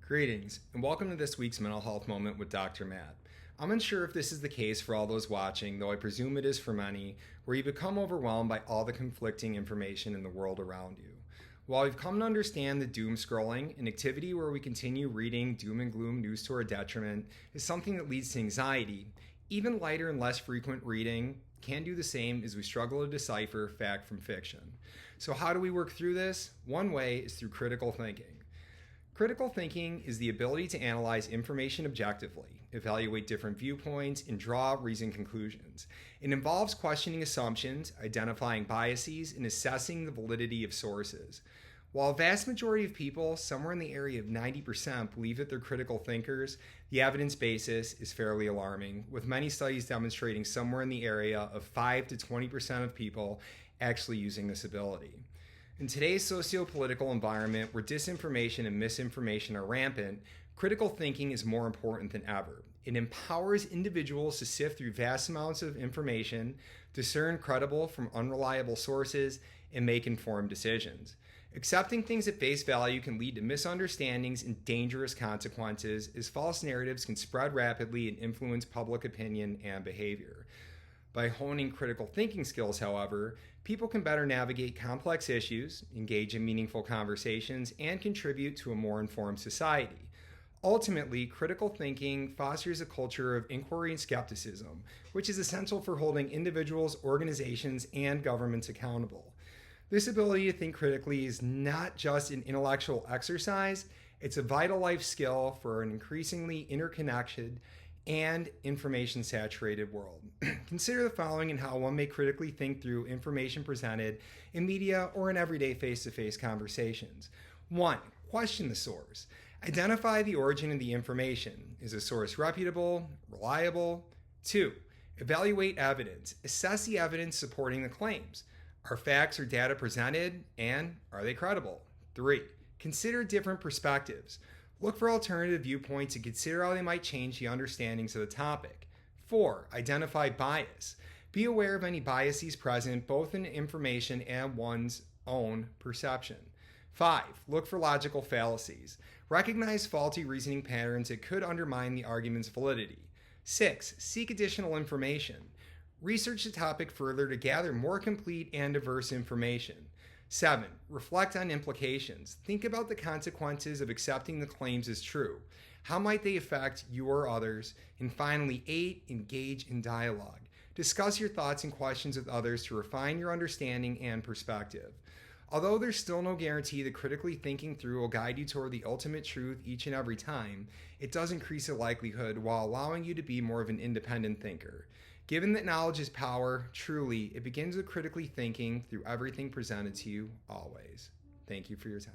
Greetings, and welcome to this week's Mental Health Moment with Dr. Matt. I'm unsure if this is the case for all those watching, though I presume it is for many, where you become overwhelmed by all the conflicting information in the world around you. While we've come to understand that doom scrolling, an activity where we continue reading doom and gloom news to our detriment, is something that leads to anxiety, even lighter and less frequent reading can do the same as we struggle to decipher fact from fiction. So how do we work through this? One way is through critical thinking. Critical thinking is the ability to analyze information objectively, evaluate different viewpoints, and draw reasoned conclusions. It involves questioning assumptions, identifying biases, and assessing the validity of sources. While a vast majority of people, somewhere in the area of 90%, believe that they're critical thinkers, the evidence basis is fairly alarming, with many studies demonstrating somewhere in the area of 5 to 20% of people actually using this ability. In today's socio-political environment where disinformation and misinformation are rampant, critical thinking is more important than ever. It empowers individuals to sift through vast amounts of information, discern credible from unreliable sources, and make informed decisions. Accepting things at face value can lead to misunderstandings and dangerous consequences, as false narratives can spread rapidly and influence public opinion and behavior. By honing critical thinking skills, however, people can better navigate complex issues, engage in meaningful conversations, and contribute to a more informed society. Ultimately, critical thinking fosters a culture of inquiry and skepticism, which is essential for holding individuals, organizations, and governments accountable. This ability to think critically is not just an intellectual exercise, it's a vital life skill for an increasingly interconnected and information-saturated world. Consider the following in how one may critically think through information presented in media or in everyday face-to-face conversations. 1. Question the source. Identify the origin of the information. Is a source reputable, reliable? 2. Evaluate evidence. Assess the evidence supporting the claims. Are facts or data presented, and are they credible? 3. Consider different perspectives. Look for alternative viewpoints and consider how they might change the understandings of the topic. 4. Identify bias. Be aware of any biases present both in information and one's own perception. 5. Look for logical fallacies. Recognize faulty reasoning patterns that could undermine the argument's validity. 6. Seek additional information. Research the topic further to gather more complete and diverse information. 7. Reflect on implications. Think about the consequences of accepting the claims as true. How might they affect you or others? And finally, 8. Engage in dialogue. Discuss your thoughts and questions with others to refine your understanding and perspective. Although there's still no guarantee that critically thinking through will guide you toward the ultimate truth each and every time, it does increase the likelihood while allowing you to be more of an independent thinker. Given that knowledge is power, truly, it begins with critically thinking through everything presented to you always. Thank you for your time.